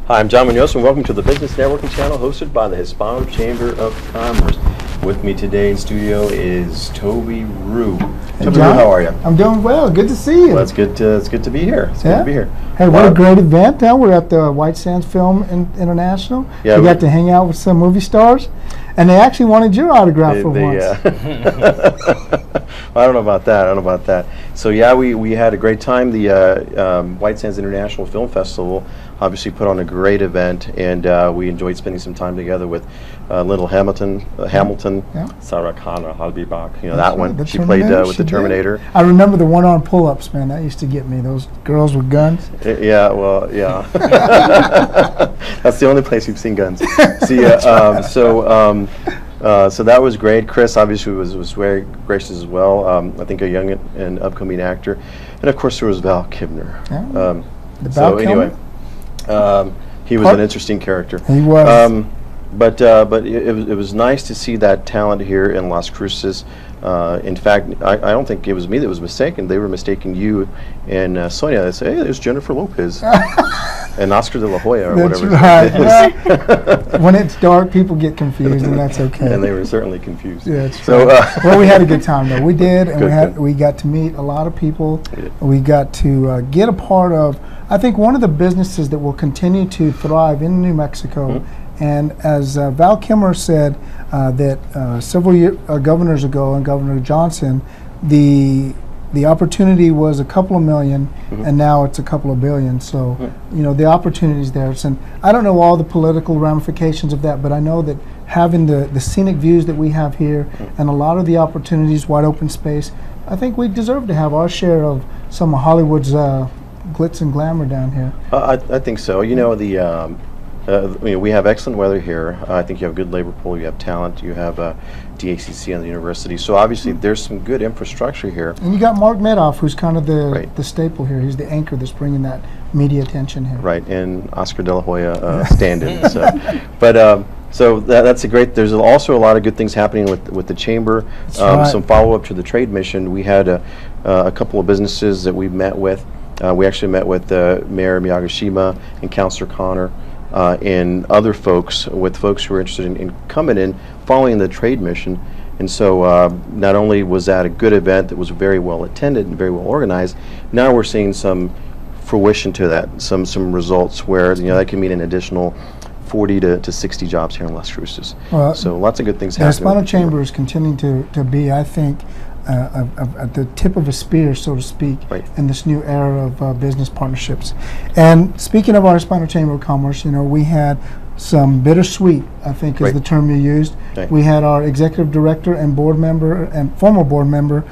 Hi, I'm John Munoz, and welcome to the Business Networking Channel, hosted by the Hispano Chamber of Commerce. With me today in studio is Toby Rue. Hey, Toby John, Rue, how are you? I'm doing well. Good to see you. Well, it's good to be here. It's good to be here. Hey, what a great event! Now we're at the White Sands Film International. Yeah, we got to hang out with some movie stars, and they actually wanted your autograph for once. I don't know about that. So yeah, we had a great time. The White Sands International Film Festival obviously put on a great event, and we enjoyed spending some time together with Little Hamilton, Sarah Connor Halbibach. You know that one. She played with the Terminator. I remember the one-arm pull-ups, man. That used to get me. Those girls with guns. Yeah. That's the only place we've seen guns. See, so that was great. Chris obviously was very gracious as well. I think a young and upcoming actor, and of course there was Val Kilmer. He was an interesting character. He was. But it was nice to see that talent here in Las Cruces. In fact, I don't think it was me that was mistaken. They were mistaking you and Sonia. They say, "Hey, there's Jennifer Lopez and Oscar de la Hoya," or that's whatever. Right. When it's dark, people get confused, and that's okay. And they were certainly confused. Yeah, that's so. Well, we had a good time though. We did, and we got to meet a lot of people. Yeah. We got to get a part of, I think, one of the businesses that will continue to thrive in New Mexico. Mm-hmm. And as Val Kilmer said, that several governors ago, and Governor Johnson, the opportunity was a couple of million, mm-hmm. and now it's a couple of billion. So, you know, the opportunity's there. And I don't know all the political ramifications of that, but I know that having the scenic views that we have here, mm-hmm. and a lot of the opportunities, wide open space, I think we deserve to have our share of some of Hollywood's glitz and glamour down here. I think so. You know, we have excellent weather here. I think you have a good labor pool, you have talent, you have DACC on the university. So obviously there's some good infrastructure here. And you got Mark Medoff, who's kind of the staple here. He's the anchor that's bringing that media attention here. Right, and Oscar de la Hoya stand-in. So that's a great. There's also a lot of good things happening with the chamber. Some follow-up to the trade mission. We had a couple of businesses that we met with. We actually met with Mayor Miyagishima and Councilor Connor. And other folks who were interested in coming in following the trade mission. And so not only was that a good event that was very well attended and very well organized, now we're seeing some fruition to that, some results where that can mean an additional 40 to 60 jobs here in Las Cruces. Well, so lots of good things happening. The Hispano Chamber is continuing to be, I think, at the tip of a spear, so to speak, in this new era of business partnerships. And speaking of our Hispano Chamber of Commerce, we had some bittersweet, I think is the term you used. We had our executive director and board member and former board member,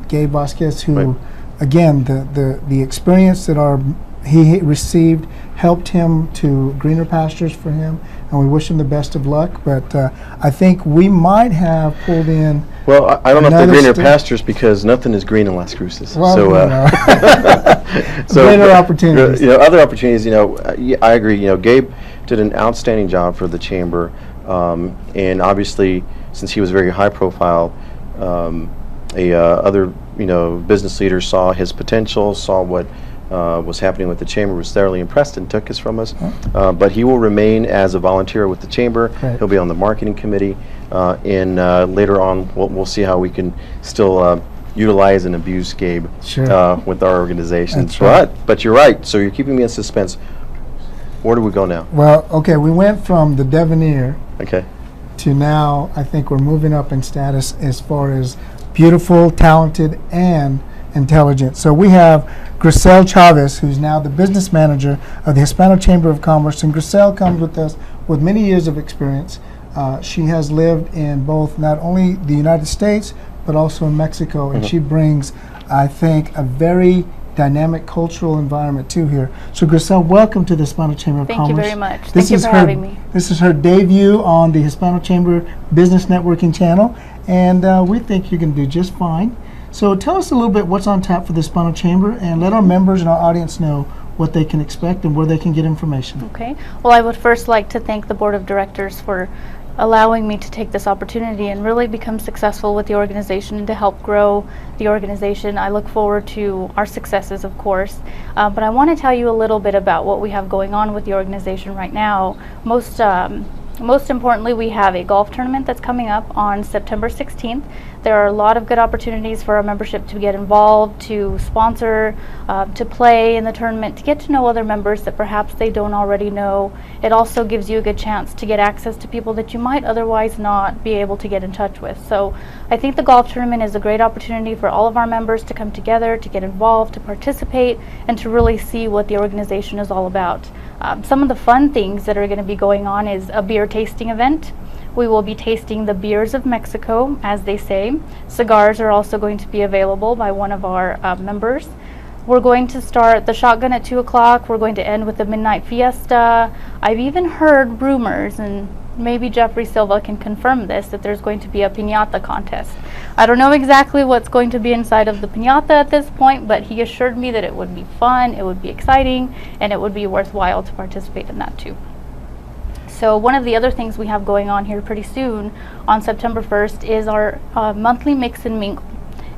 Gabe Vasquez, who, again, the experience that he received helped him to greener pastures for him, and we wish him the best of luck. But I think we might have pulled in. Well, I don't know if they're greener pastures because nothing is green in Las Cruces. Well, so greater opportunities. Other opportunities. I agree. Gabe did an outstanding job for the chamber, and obviously, since he was very high profile, other business leaders saw his potential, saw what was happening with the chamber, was thoroughly impressed and took us from us. But he will remain as a volunteer with the chamber. He'll be on the marketing committee, and later on we'll see how we can still utilize and abuse Gabe with our organization. But you're right. So you're keeping me in suspense. Where do we go now? Well, okay, we went from the Devenir to now I think we're moving up in status as far as beautiful, talented, and intelligent. So we have Grisel Chavez, who's now the business manager of the Hispano Chamber of Commerce, and Grisel comes with us with many years of experience. She has lived in both not only the United States but also in Mexico, and she brings, I think, a very dynamic cultural environment too here. So Grisel, welcome to the Hispano Chamber of Commerce. Thank you very much. Thank you for having me. This is her debut on the Hispano Chamber Business Networking channel, and we think you can do just fine. So tell us a little bit what's on tap for the Hispano Chamber, and let our members and our audience know what they can expect and where they can get information. Okay. Well, I would first like to thank the Board of Directors for allowing me to take this opportunity and really become successful with the organization and to help grow the organization. I look forward to our successes, of course, but I want to tell you a little bit about what we have going on with the organization right now. Most importantly, we have a golf tournament that's coming up on September 16th. There are a lot of good opportunities for our membership to get involved, to sponsor, to play in the tournament, to get to know other members that perhaps they don't already know. It also gives you a good chance to get access to people that you might otherwise not be able to get in touch with. So I think the golf tournament is a great opportunity for all of our members to come together, to get involved, to participate, and to really see what the organization is all about. Some of the fun things that are going to be going on is a beer tasting event. We will be tasting the beers of Mexico, as they say. Cigars are also going to be available by one of our members. We're going to start the shotgun at 2 o'clock. We're going to end with the midnight fiesta. I've even heard rumors, and maybe Jeffrey Silva can confirm this, that there's going to be a piñata contest. I don't know exactly what's going to be inside of the piñata at this point, but he assured me that it would be fun, it would be exciting, and it would be worthwhile to participate in that too. So one of the other things we have going on here pretty soon on September 1st is our monthly mix and mingle.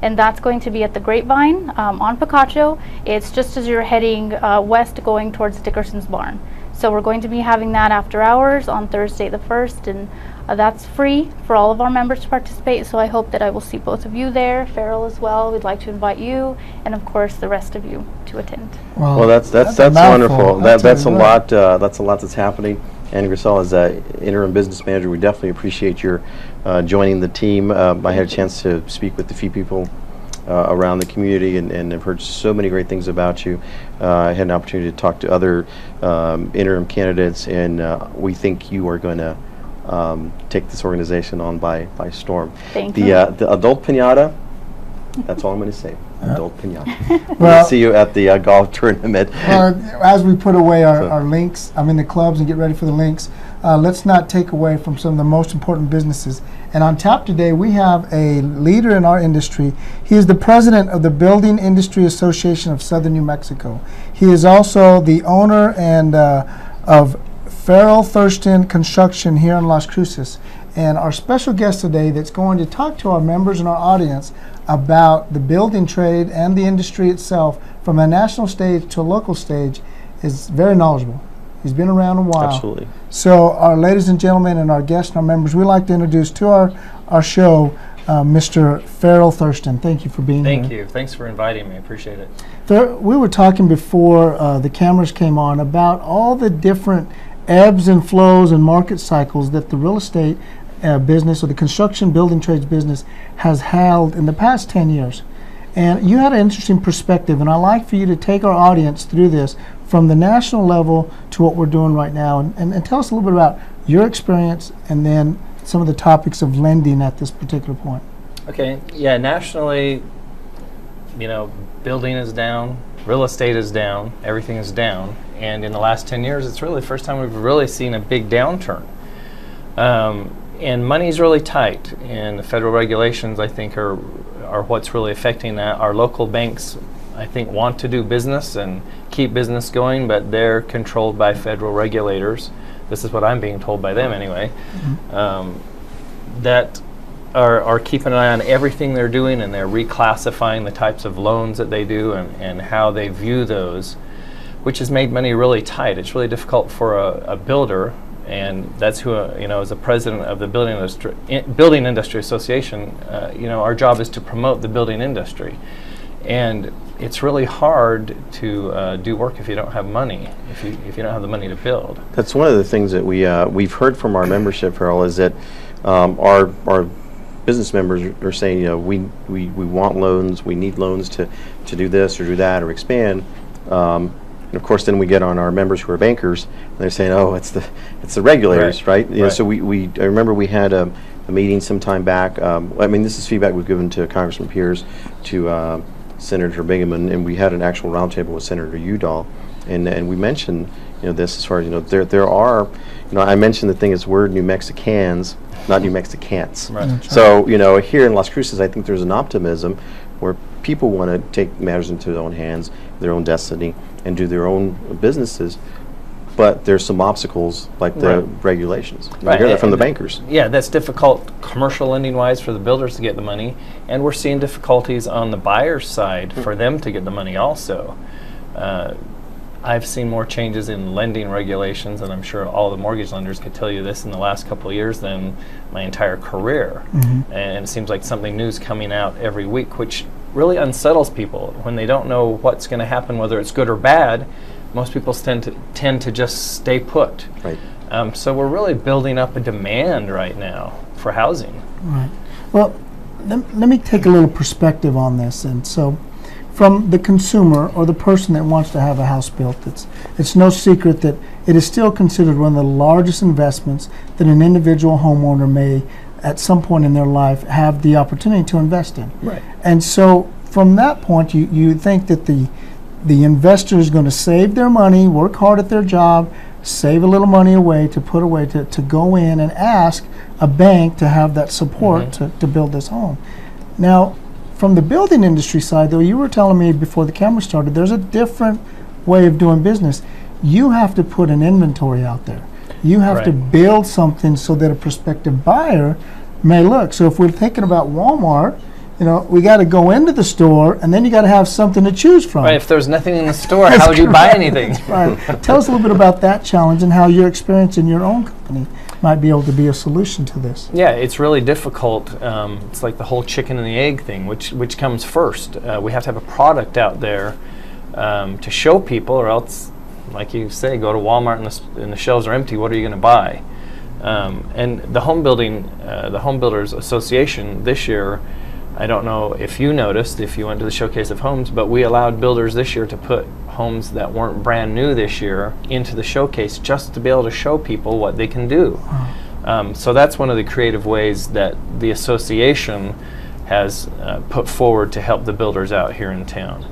And that's going to be at the Grapevine on Picacho. It's just as you're heading west going towards Dickerson's Barn. So we're going to be having that after hours on Thursday the 1st, and that's free for all of our members to participate. So I hope that I will see both of you there, Farrell as well. We'd like to invite you, and of course the rest of you to attend. Well, that's wonderful. That's a lot. That's a lot that's happening. And Grisel, as interim business manager, we definitely appreciate your joining the team. I had a chance to speak with a few people around the community, and I've heard so many great things about you. I had an opportunity to talk to other interim candidates, and we think you are going to take this organization on by storm. Thank you. The adult piñata, that's all I'm going to say. Adult piñata. Well, We'll see you at the golf tournament. As we put away our links, the clubs, and get ready for the links, let's not take away from some of the most important businesses. And on tap today, we have a leader in our industry. He is the president of the Building Industry Association of Southern New Mexico. He is also the owner and of Farrell Thurston Construction here in Las Cruces. And our special guest today that's going to talk to our members and our audience about the building trade and the industry itself from a national stage to a local stage is very knowledgeable. He's been around a while. Absolutely. So our ladies and gentlemen and our guests and our members, we'd like to introduce to our show Mr. Farrell Thurston. Thank you for being here. Thank you. Thanks for inviting me. I appreciate it. We were talking before the cameras came on about all the different ebbs and flows and market cycles that the real estate business or the construction building trades business has held in the past 10 years. And you had an interesting perspective, and I'd like for you to take our audience through this from the national level to what we're doing right now, and tell us a little bit about your experience and then some of the topics of lending at this particular point. Okay, yeah, nationally, building is down, real estate is down, everything is down, and in the last 10 years, it's really the first time we've really seen a big downturn. And money's really tight, and the federal regulations, I think, are what's really affecting that. Our local banks, I think, want to do business and keep business going, but they're controlled by federal regulators. This is what I'm being told by them anyway. That are keeping an eye on everything they're doing, and they're reclassifying the types of loans that they do and how they view those, which has made money really tight. It's really difficult for a builder, and that's who, as the president of the Building Industry Association, our job is to promote the building industry. And it's really hard to do work if you don't have money, if you don't have the money to build. That's one of the things that we've heard from our membership, Farrell, is that our business members are saying, we want loans, we need loans to do this or do that or expand. And of course, then we get on our members who are bankers, and they're saying, "Oh, it's the regulators, right?" So I remember we had a meeting some time back. This is feedback we've given to Congressman Pierce, to Senator Bingham, and we had an actual roundtable with Senator Udall, and we mentioned this as far as there are I mentioned the thing is we're New Mexicans, not New Mexicans. Right. So here in Las Cruces, I think there's an optimism where people want to take matters into their own hands, their own destiny, and do their own businesses. but there's some obstacles like the regulations. I hear that from the bankers. Yeah, that's difficult commercial lending wise for the builders to get the money, and we're seeing difficulties on the buyer's side for them to get the money also. I've seen more changes in lending regulations, and I'm sure all the mortgage lenders could tell you this in the last couple of years than my entire career. And it seems like something new is coming out every week, which really unsettles people when they don't know what's going to happen, whether it's good or bad. Most people tend to just stay put. Right. So we're really building up a demand right now for housing. Right. Well, let me take a little perspective on this. And so, from the consumer or the person that wants to have a house built, it's no secret that it is still considered one of the largest investments that an individual homeowner may, at some point in their life, have the opportunity to invest in. Right. And so, from that point, you think that the investor is going to save their money, work hard at their job, save a little money away to put away to go in and ask a bank to have that support to build this home. Now, from the building industry side, though, you were telling me before the camera started, there's a different way of doing business. You have to put an inventory out there. You have to build something so that a prospective buyer may look. So if we're thinking about Walmart, you know, we got to go into the store, and then you got to have something to choose from. Right. If there's nothing in the store, how would you buy anything? Right. Tell us a little bit about that challenge and how your experience in your own company might be able to be a solution to this. Yeah, it's really difficult. It's like the whole chicken and the egg thing. Which comes first? We have to have a product out there to show people, or else, like you say, go to Walmart and the shelves are empty. What are you going to buy? And the home builders association this year, I don't know if you noticed, if you went to the Showcase of Homes, but we allowed builders this year to put homes that weren't brand new this year into the showcase just to be able to show people what they can do. So that's one of the creative ways that the association has put forward to help the builders out here in town.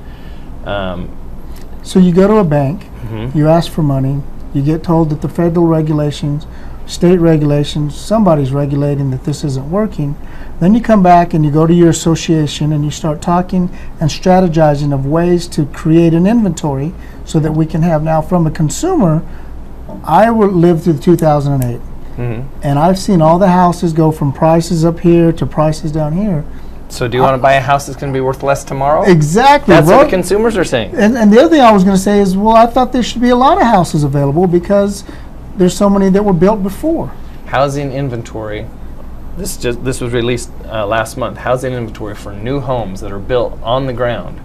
So you go to a bank, you ask for money, you get told that the federal regulations, state regulations, somebody's regulating that this isn't working. Then you come back and you go to your association and you start talking and strategizing of ways to create an inventory so that we can have. Now, from a consumer, I lived through 2008, and I've seen all the houses go from prices up here to prices down here. So do you want to buy a house that's going to be worth less tomorrow? Exactly. That's what the consumers are saying. And the other thing I was going to say is, well, I thought there should be a lot of houses available because there's so many that were built before. Housing inventory. This was released last month. Housing inventory for new homes that are built on the ground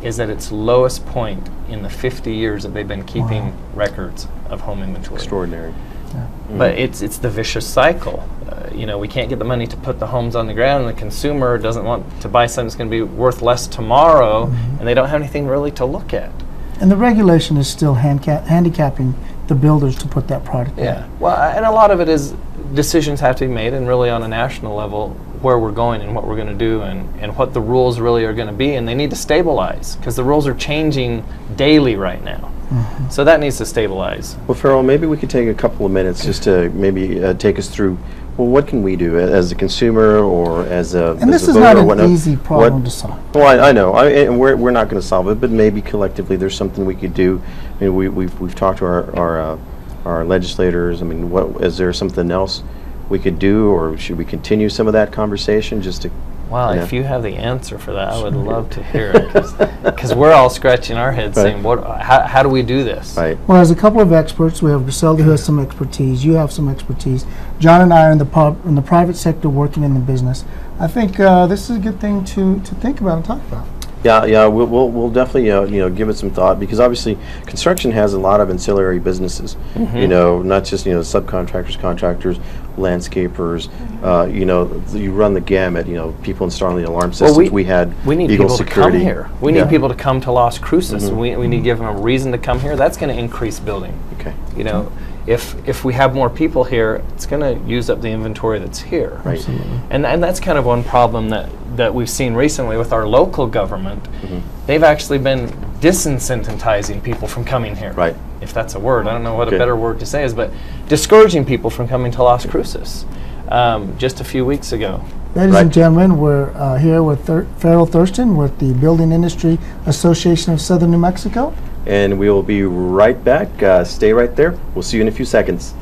is at its lowest point in the 50 years that they've been keeping records of home inventory. Extraordinary. Yeah. But it's the vicious cycle. You know, we can't get the money to put the homes on the ground, and the consumer doesn't want to buy something that's going to be worth less tomorrow, and they don't have anything really to look at. And the regulation is still handicapping the builders to put that product in. Yeah. Well, and a lot of it is decisions have to be made, and really on a national level, where we're going and what we're going to do and what the rules really are going to be, and they need to stabilize because the rules are changing daily right now. So that needs to stabilize. Well, Farrell, maybe we could take a couple of minutes just to maybe take us through, well, what can we do as a consumer or as a And this is voter not an easy problem to solve. Well, I know, and we're not going to solve it, but maybe collectively there's something we could do. I mean, we've talked to our legislators. I mean, is there something else we could do, or should we continue some of that conversation just to? Well, if you have the answer for that, I would love to hear it, because we're all scratching our heads saying, how do we do this? Right. Well, as a couple of experts, we have Griselda who has some expertise, you have some expertise, John and I are in the private sector working in the business. I think this is a good thing to think about and talk about. Yeah, we'll definitely give it some thought, because obviously construction has a lot of ancillary businesses. You know, not just subcontractors, contractors, landscapers. You run the gamut. People installing the alarm systems. We need Eagle people Security. To come here. We need people to come to Las Cruces. We need to give them a reason to come here. That's going to increase building. Okay. If we have more people here, it's going to use up the inventory that's here. Right. Absolutely. And that's kind of one problem that we've seen recently with our local government. They've actually been disincentivizing people from coming here. Right. If that's a word. I don't know what a better word to say is, but discouraging people from coming to Las Cruces just a few weeks ago. Ladies and gentlemen, we're here with Farrell Thurston with the Building Industry Association of Southern New Mexico. and we will be right back. Stay right there. We'll see you in a few seconds.